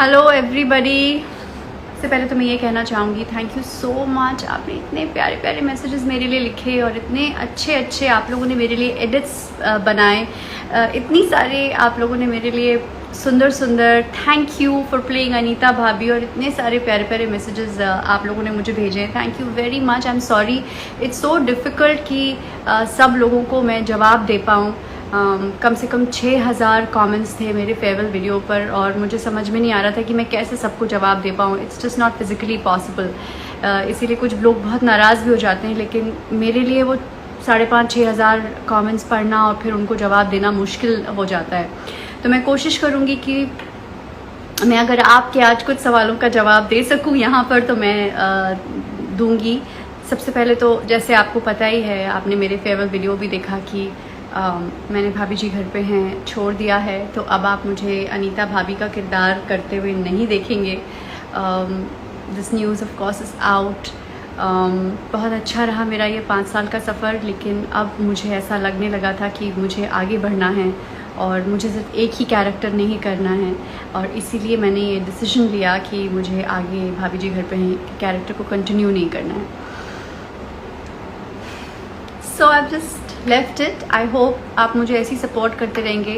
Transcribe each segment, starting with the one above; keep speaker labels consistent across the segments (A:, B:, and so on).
A: Hello everybody. सबसे पहले तो मैं ये कहना चाहूँगी थैंक यू सो मच। आपने इतने प्यारे प्यारे मैसेजेस मेरे लिए लिखे और इतने अच्छे अच्छे आप लोगों ने मेरे लिए एडिट्स बनाए, इतनी सारे आप लोगों ने मेरे लिए सुंदर सुंदर thank you for playing Anita भाभी और इतने सारे प्यारे प्यारे मैसेजेस आप लोगों ने मुझे भेजे हैं। Thank you very much. I am sorry it's so difficult कि सब लोगों को मैं जवाब दे पाऊँ। कम से कम 6000 कमेंट्स थे मेरे फेयरवेल वीडियो पर और मुझे समझ में नहीं आ रहा था कि मैं कैसे सबको जवाब दे पाऊँ। It's just not physically possible. इसीलिए कुछ लोग बहुत नाराज़ भी हो जाते हैं, लेकिन मेरे लिए वो 5,500-6,000 कमेंट्स पढ़ना और फिर उनको जवाब देना मुश्किल हो जाता है। तो मैं कोशिश करूँगी कि मैं अगर आपके आज कुछ सवालों का जवाब दे सकूँ यहाँ पर तो मैं दूँगी। सबसे पहले तो जैसे आपको पता ही है, आपने मेरे फेयरवेल वीडियो भी देखा कि मैंने भाभी जी घर पे हैं छोड़ दिया है, तो अब आप मुझे अनीता भाभी का किरदार करते हुए नहीं देखेंगे। This news of course is out. बहुत अच्छा रहा मेरा ये 5 साल का सफ़र, लेकिन अब मुझे ऐसा लगने लगा था कि मुझे आगे बढ़ना है और मुझे सिर्फ एक ही कैरेक्टर नहीं करना है, और इसीलिए मैंने ये डिसीजन लिया कि मुझे आगे भाभी जी घर पे हैं कैरेक्टर को कंटिन्यू नहीं करना है। So I just left it. I hope आप मुझे ऐसी सपोर्ट करते रहेंगे।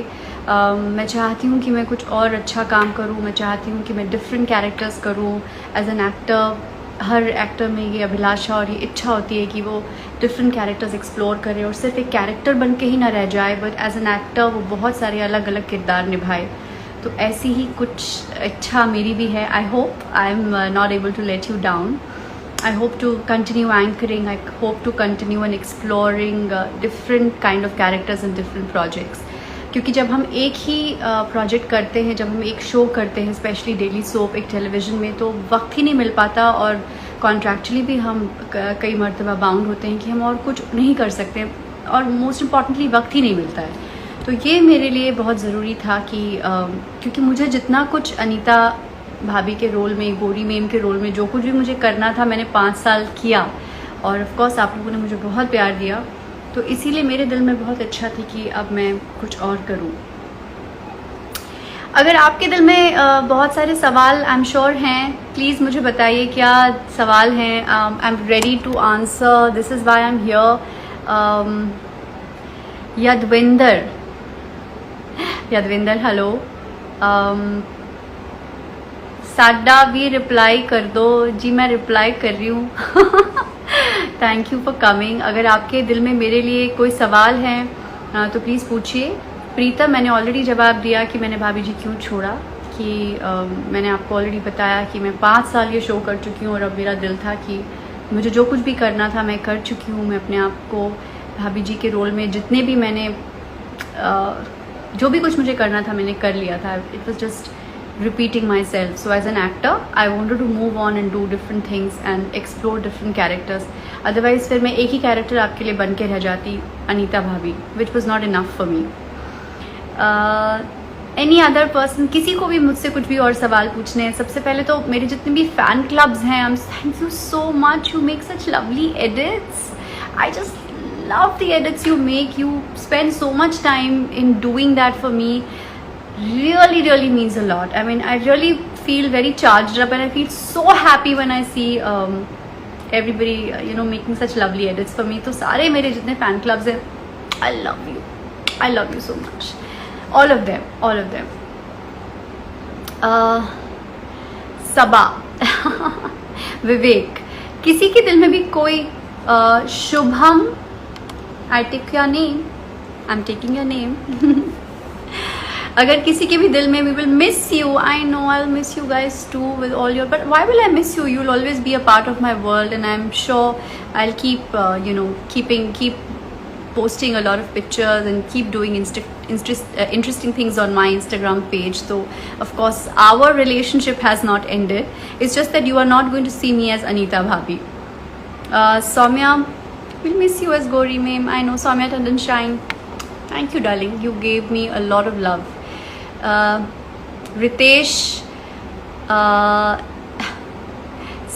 A: मैं चाहती हूँ कि मैं कुछ और अच्छा काम करूँ। मैं चाहती हूँ कि मैं डिफरेंट कैरेक्टर्स करूँ एज एन एक्टर। हर एक्टर में ये अभिलाषा और ये इच्छा होती है कि वो डिफरेंट कैरेक्टर्स एक्सप्लोर करे और सिर्फ एक कैरेक्टर बन के ही ना रह जाए, बट एज एन एक्टर वो बहुत सारे अलग अलग किरदार निभाए। तो ऐसी ही कुछ इच्छा मेरी भी है। I hope I am not able to let you down. I hope to continue anchoring. I hope to continue and exploring different kind of characters and different projects. क्योंकि जब हम एक ही प्रोजेक्ट करते हैं, जब हम एक शो करते हैं, स्पेशली डेली सोप एक टेलीविज़न में, तो वक्त ही नहीं मिल पाता और कॉन्ट्रैक्चुअली भी हम कई मरतबा बाउंड होते हैं कि हम और कुछ नहीं कर सकते और मोस्ट इम्पॉर्टेंटली वक्त ही नहीं मिलता है। तो ये मेरे लिए बहुत ज़रूरी था कि क्योंकि मुझे जितना कुछ अनीता भाभी के रोल में, गोरी मेम के रोल में जो कुछ भी मुझे करना था मैंने 5 साल किया, और ऑफ कोर्स आप लोगों ने मुझे बहुत प्यार दिया, तो इसीलिए मेरे दिल में बहुत इच्छा थी कि अब मैं कुछ और करूं। अगर आपके दिल में बहुत सारे सवाल आई एम श्योर हैं, प्लीज़ मुझे बताइए क्या सवाल हैं। I am ready to answer. This is why I am here. Yadvinder hello. साडा भी रिप्लाई कर दो। जी मैं रिप्लाई कर रही हूँ। Thank you for coming. अगर आपके दिल में मेरे लिए कोई सवाल है तो प्लीज़ पूछिए। प्रीता, मैंने ऑलरेडी जवाब दिया कि मैंने भाभी जी क्यों छोड़ा, कि मैंने आपको ऑलरेडी बताया कि मैं 5 साल ये शो कर चुकी हूँ और अब मेरा दिल था कि मुझे जो कुछ भी करना था मैं कर चुकी हूँ। मैं अपने आप को भाभी जी के रोल में जितने भी मैंने जो भी कुछ मुझे करना था मैंने कर लिया था। It was just repeating myself. So as an actor I wanted to move on and do different things and explore different characters. Otherwise फिर मैं एक ही कैरेक्टर आपके लिए बन के रह जाती, अनीता भाभी, which was not enough for me. Any other person, किसी को भी मुझसे कुछ भी और सवाल पूछने हैं। सबसे पहले तो मेरे जितने भी फैन क्लब्स हैं, thank you so much. You make such lovely edits. I just love the edits you make. You spend so much time in doing that for me. Really means a lot. I mean, I really feel very charged up and I feel so happy when I see everybody making such lovely edits for me. तो सारे मेरे जितने fan clubs हैं, I love you so much, all of them. सबा विवेक, किसी के दिल में भी कोई Shubham, I take your name, I'm taking your name. अगर किसी के भी दिल में, we will miss you. I know I'll miss you guys too with all your, but why will I miss you? You'll always be a part of my world and I'm sure I'll keep keep posting a lot of pictures and keep doing interesting things on my Instagram page. So of course our relationship has not ended. It's just that you are not going to see me as Anita Bhabhi. Soumya, we'll miss you as Gori Ma'am. I know, Soumya Tandon Shine. Thank you darling, you gave me a lot of love. Ritesh,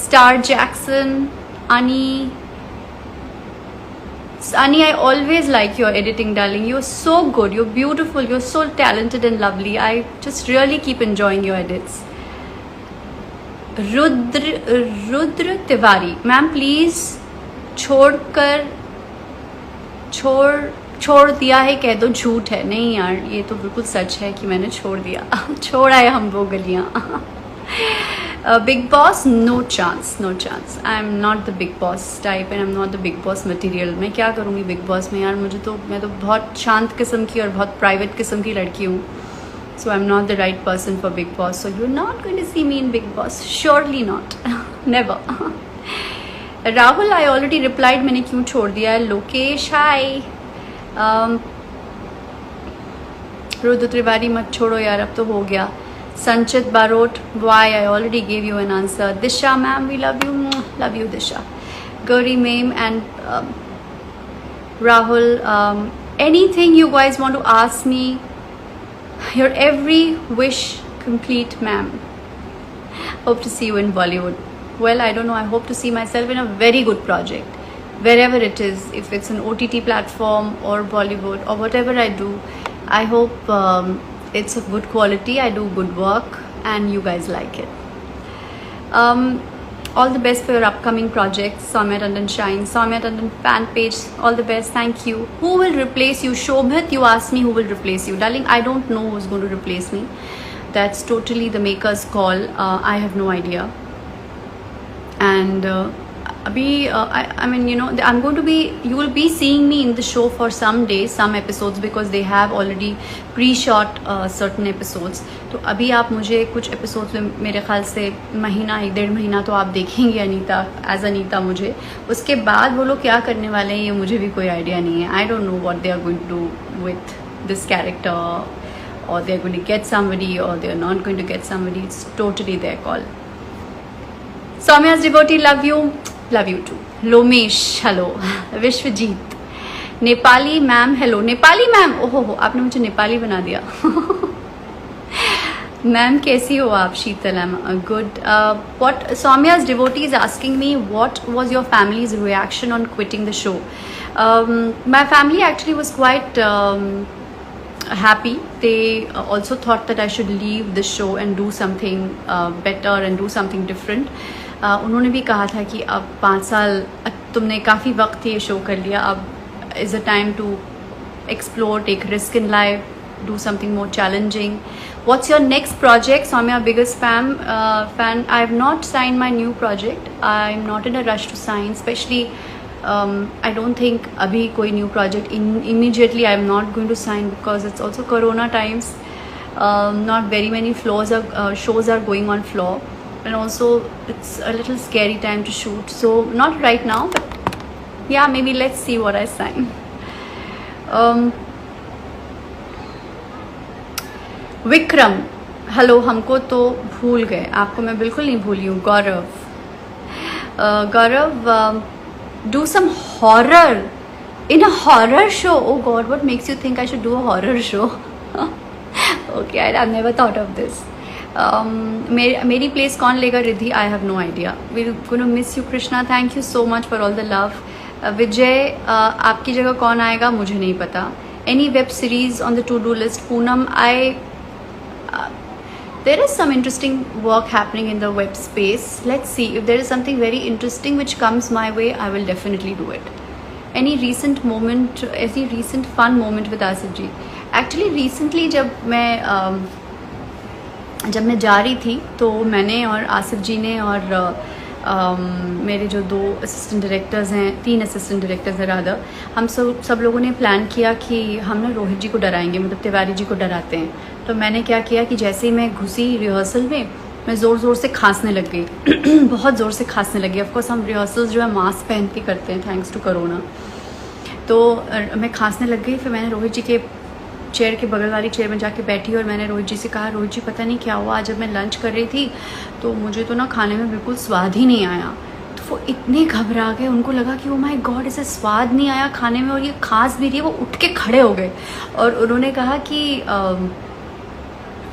A: Star Jackson, Ani, I always like your editing darling. You're so good, you're beautiful, you're so talented and lovely. I just really keep enjoying your edits. Rudra Tiwari, ma'am please छोड़ दिया है कह दो, झूठ है। नहीं यार, ये तो बिल्कुल सच है कि मैंने छोड़ दिया। छोड़ आए हम वो गलियाँ। Bigg Boss, no chance, no chance. I am not the Bigg Boss type and I am not the Bigg Boss material. मैं क्या करूँगी बिग बॉस में यार, मैं तो बहुत शांत किस्म की और बहुत प्राइवेट किस्म की लड़की हूँ। So I'm not the right person for Big Boss. So you're not going to see me in Big Boss. Surely not. Never. Rahul, I already replied. मैंने क्यों छोड़ दिया है। लोकेश, hi. रुद्र त्रिवारी, मत छोड़ो यार, अब तो हो गया। संचित Barot, why? I already gave you an answer. Disha ma'am, we love you. Love you, Disha. Gauri ma'am and Rahul. Anything you guys want to ask me? Your every wish complete, ma'am. Hope to see you in Bollywood. Well, I don't know. I hope to see myself in a very good project, wherever it is. If it's an OTT platform or Bollywood or whatever I do, I hope it's of good quality. I do good work and you guys like it. All the best for your upcoming projects. Soumya Tandon Shine, Soumya Tandon fan page, all the best. Thank you. Who will replace you? Shobhit, you asked me who will replace you. Darling, I don't know who's going to replace me. That's totally the maker's call. I have no idea. And I mean, you know, you will be seeing me in the show for some days, some episodes, because they have already pre-shot certain episodes. तो अभी आप मुझे कुछ episodes में, मेरे ख्याल से महीना 1-1.5 महीना तो आप देखेंगे अनीता, एज अनीता मुझे। उसके बाद वो लोग क्या करने वाले हैं ये मुझे भी कोई आइडिया नहीं है। I don't know what they are going to do with this character, और they are going to get somebody और they are not going to get somebody. It's totally their call. Soumya's devotee, love you too. Lomesh, hello. Vishwajeet, Nepali ma'am, hello. Nepali ma'am, ओहो हो, आपने मुझे नेपाली बना दिया। Ma'am कैसी हो आप? शीतल, I'm good. What Soumya's devotee is asking me, what was your family's reaction on quitting the show? My family actually was quite happy. They also thought that I should leave the show and do something better and do something different. उन्होंने भी कहा था कि अब 5 साल तुमने काफ़ी वक्त ये शो कर लिया, अब is a time to explore, take risk in life, do something more challenging. What's your next project? Soumya, biggest fan. I have not signed my new project. I'm not in a rush to sign, especially I don't think abhi koi new project immediately I'm not going to sign, because it's also corona times. Not very many shows are going on floor, and also it's a little scary time to shoot, so not right now, but yeah, maybe let's see what I sign. Vikram, hello. हमको तो भूल गए, आपको मैं बिल्कुल नहीं भूली हूँ। गौरव, do some horror in a horror show. Oh God, what makes you think I should do a horror show? Okay, I've never thought of this. मेरी प्लेस कौन लेगा Riddhi? I have no idea. We're gonna miss you, Krishna. Thank you so much for all the love. विजय, आपकी जगह कौन आएगा मुझे नहीं पता. Any web series on the to-do list? Poonam, there is some interesting work happening in the web space. Let's see if there is something very interesting which comes my way. I will definitely do it. Any recent fun moment with Asif ji? Actually recently जब मैं जा रही थी तो मैंने और आसिफ जी ने और मेरे जो 2 असिस्टेंट डायरेक्टर्स हैं, 3 असिस्टेंट डायरेक्टर्स हैं रादर, हम सब लोगों ने प्लान किया कि हम ना रोहित जी को डराएंगे, मतलब तिवारी जी को डराते हैं। तो मैंने क्या किया कि जैसे ही मैं घुसी रिहर्सल में, मैं ज़ोर से खांसने लग गई। बहुत ज़ोर से खांसने लगी। ऑफकोर्स हम रिहर्सल्स जो है मास्क पहन के करते हैं, थैंक्स टू कोरोना। तो मैं खांसने लग गई। फिर मैंने रोहित जी के चेयर के बगल वाली चेयर में जाके बैठी और मैंने रोहित जी से कहा, रोहित जी पता नहीं क्या हुआ, जब मैं लंच कर रही थी तो मुझे तो ना खाने में बिल्कुल स्वाद ही नहीं आया। तो वो इतने घबरा गए, उनको लगा कि ओ माय गॉड, इसे स्वाद नहीं आया खाने में और ये खांस भी रही है। वो उठ के खड़े हो गए और उन्होंने कहा कि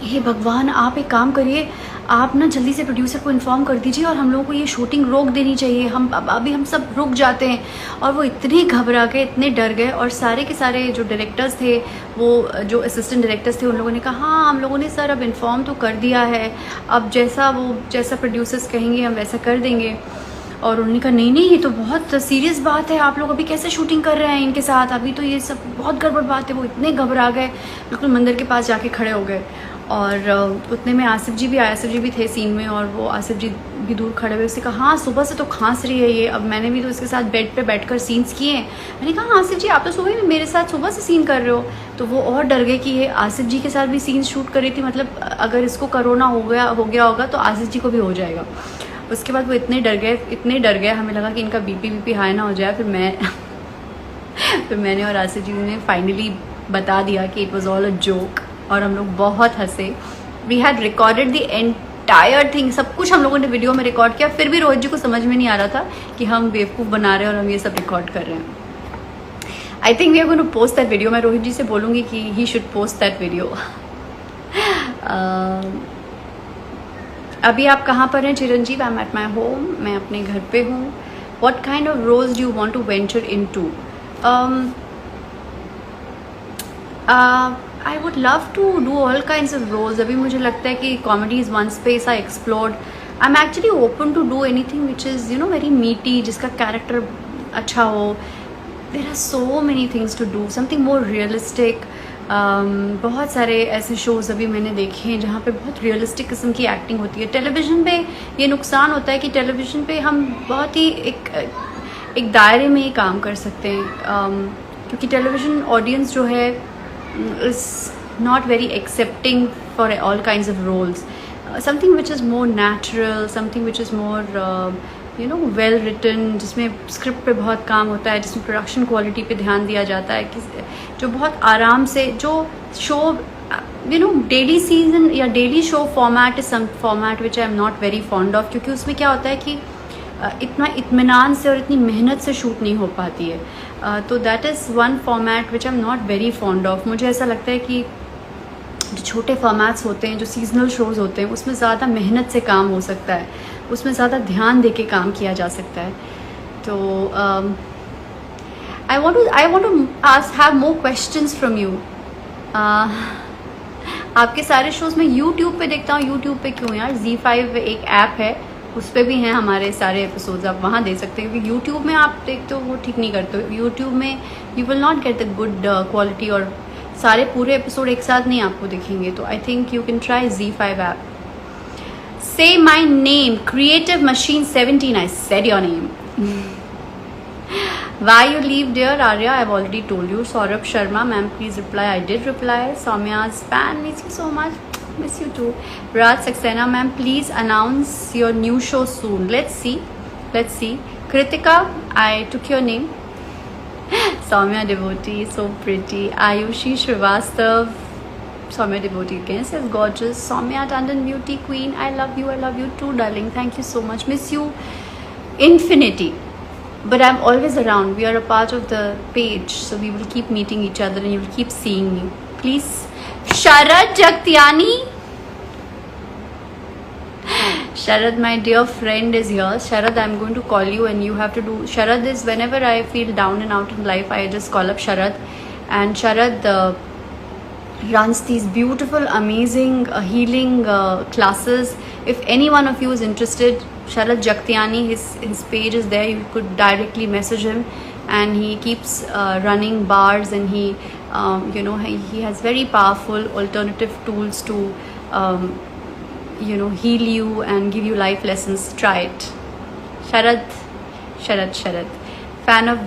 A: हे भगवान, आप एक काम करिए, आप ना जल्दी से प्रोड्यूसर को इन्फॉर्म कर दीजिए और हम लोगों को ये शूटिंग रोक देनी चाहिए, हम अभी हम सब रुक जाते हैं। और वो इतने घबरा गए, इतने डर गए, और सारे के सारे जो डायरेक्टर्स थे, वो जो असिस्टेंट डायरेक्टर्स थे, उन लोगों ने कहा हाँ हम लोगों ने सर अब इन्फॉर्म तो कर दिया है, अब जैसा प्रोड्यूसर्स कहेंगे हम वैसा कर देंगे। और उन्होंने कहा नहीं नहीं, ये तो बहुत सीरियस बात है, आप लोग अभी कैसे शूटिंग कर रहे हैं इनके साथ, अभी तो ये सब बहुत गड़बड़ बात है। वो इतने घबरा गए, बिल्कुल मंदिर के पास जाके खड़े हो गए। और उतने में आसिफ जी भी थे सीन में, और वो आसिफ जी भी दूर खड़े हुए। उसने कहा हाँ सुबह से तो खांस रही है ये, अब मैंने भी तो इसके साथ बेड पे बैठकर सीन्स किए हैं। मैंने कहा आसिफ जी आप तो सुबह मेरे साथ सुबह से सीन कर रहे हो। तो वो और डर गए कि ये आसिफ जी के साथ भी सीन शूट कर रही थी, मतलब अगर इसको कोरोना हो गया होगा तो आसिफ जी को भी हो जाएगा। उसके बाद वो इतने डर गए, हमें लगा कि इनका बीपी हाई ना हो जाए। फिर मैंने और आसिफ जी ने फाइनली बता दिया कि it was all a joke, और हम लोग बहुत हंसे। We had recorded the entire thing, सब कुछ हम लोगों ने वीडियो में रिकॉर्ड किया। फिर भी रोहित जी को समझ में नहीं आ रहा था कि हम बेवकूफ़ बना रहे हैं और हम ये सब रिकॉर्ड कर रहे हैं। I think we are going to post that video. मैं रोहित जी से बोलूँगी कि he should post that video. अभी आप कहाँ पर हैं Chiranjeev? I am at my home, मैं अपने घर पे हूँ। What kind of roles do you want to venture into? I would love to do all kinds of roles. अभी मुझे लगता है कि comedy is one space I explored. I am actually open to do anything which is you know very meaty, जिसका character अच्छा हो। There are so many things to do, something more realistic. बहुत सारे ऐसे शोज़ अभी मैंने देखे हैं जहाँ पे बहुत रियलिस्टिक किस्म की एक्टिंग होती है। टेलीविज़न पे ये नुकसान होता है कि टेलीविज़न पे हम बहुत ही एक दायरे में ही काम कर सकते हैं, क्योंकि टेलीविज़न ऑडियंस जो है is not very accepting for all kinds of roles. Something which is more natural, something which is more you know well written, जिसमें स्क्रिप्ट पे बहुत काम होता है, जिसमें प्रोडक्शन क्वालिटी पे ध्यान दिया जाता है, कि जो बहुत आराम से जो show you know daily season या daily show format is some format which I am not very fond of, क्योंकि उसमें क्या होता है कि इतना इत्मीनान से और इतनी मेहनत से शूट नहीं हो पाती है। तो that is one format which I am not very fond of. मुझे ऐसा लगता है कि जो छोटे फॉर्मेट्स होते हैं, जो सीजनल शोज़ होते हैं, उसमें ज़्यादा मेहनत से काम हो सकता है, उसमें ज़्यादा ध्यान दे के काम किया जा सकता है। तो I want to have more questions from you. आपके सारे शोज़ मैं यूट्यूब पे देखता हूँ। यूट्यूब पे क्यों यार, Z5 एक ऐप है, उस पर भी हैं हमारे सारे एपिसोड्स, आप वहाँ देख सकते हैं। क्योंकि यूट्यूब में आप देखते हो वो ठीक नहीं करते हो। यूट्यूब में you will not get the good quality, और सारे पूरे एपिसोड एक साथ नहीं आपको दिखेंगे। तो I think you can try Z5 app. Say my name, Creative Machine 17. I said your name. Why you leave, dear Arya? I've already told you. Saurabh Sharma, ma'am, please reply. I did reply. Soumya's fan, miss you so much. Miss you too. Raj Saxena, ma'am, please announce your new show soon. Let's see. Kritika, I took your name. Soumya devotee, so pretty. Ayushi Srivastav. Soumya devotee again says gorgeous. Soumya Tandon beauty queen, I love you too darling, thank you so much, miss you infinity, but I'm always around. We are a part of the page, so we will keep meeting each other and you will keep seeing me. Please, Sharad Jagtiani. Sharad, my dear friend, is here. Sharad, I'm going to call you and you have to do. Sharad is whenever I feel down and out in life, I just call up Sharad, and Sharad runs these beautiful, amazing healing classes. If any one of you is interested, Sharad Jagtiani, his page is there. You could directly message him, and he keeps running bars, and he you know he has very powerful alternative tools to you know heal you and give you life lessons. Try it. Sharad fan of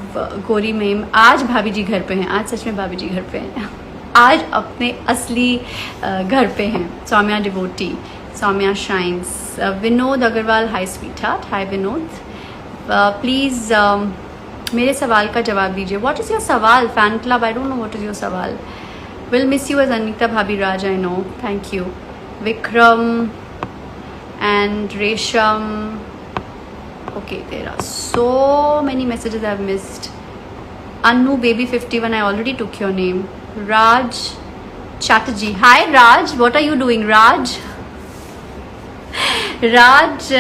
A: Gori Meme. आज भाभी जी घर पे हैं, आज सच में भाभी जी घर पे हैं, आज अपने असली घर पे हैं। Soumya devotee, Soumya shines, Vinod Agarwal, hi sweetheart, hi Vinod. Please मेरे सवाल का जवाब दीजिए। व्हाट इज़ योर सवाल? Fan club, I don't know what is your सवाल। Will miss you as Anita Bhabhi Raj, I know, thank you. Vikram and Resham, okay, there are so many messages I have missed. Annu baby 51, I already took your name. Raj Chatterjee, hi Raj, what are you doing, Raj? Raj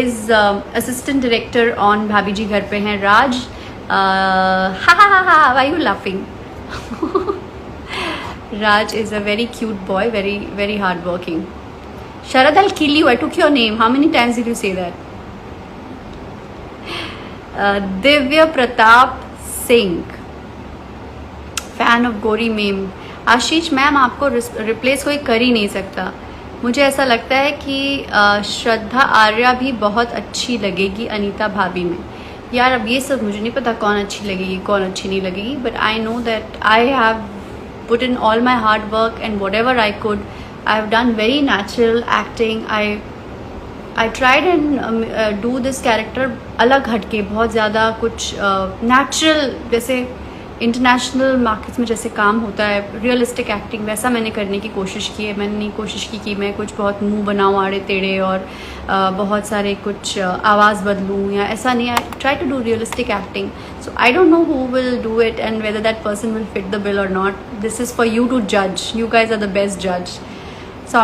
A: is assistant director on भाभी जी घर पे हैं. राज, हा हा हा हा, why you laughing? Raj is a very cute boy, very very hard working. Sharad, I'll kill you. I took your name. How many times did you say that? Divya Pratap Singh, fan of Gori meme. Ashish ma'am, आपको replace कोई कर ही नहीं सकता. मुझे ऐसा लगता है कि श्रद्धा आर्या भी बहुत अच्छी लगेगी अनीता भाभी में. यार अब ये सब मुझे नहीं पता कौन अच्छी लगेगी कौन अच्छी नहीं लगेगी, but I know that I have put in all my hard work and whatever I could. I've done very natural acting. I tried and do this character अलग हटके, बहुत ज़्यादा कुछ natural, जैसे इंटरनेशनल मार्केट्स में जैसे काम होता है रियलिस्टिक एक्टिंग, वैसा मैंने करने की कोशिश की है. मैंने नहीं कोशिश की कि मैं कुछ बहुत मुंह बनाऊँ आड़े टेढ़े और बहुत सारे कुछ आवाज़ बदलूँ या ऐसा नहीं. I try to do realistic acting. So I don't know who will do it and whether that person will fit the bill और not. This is for you to जज. You guys are the best जज.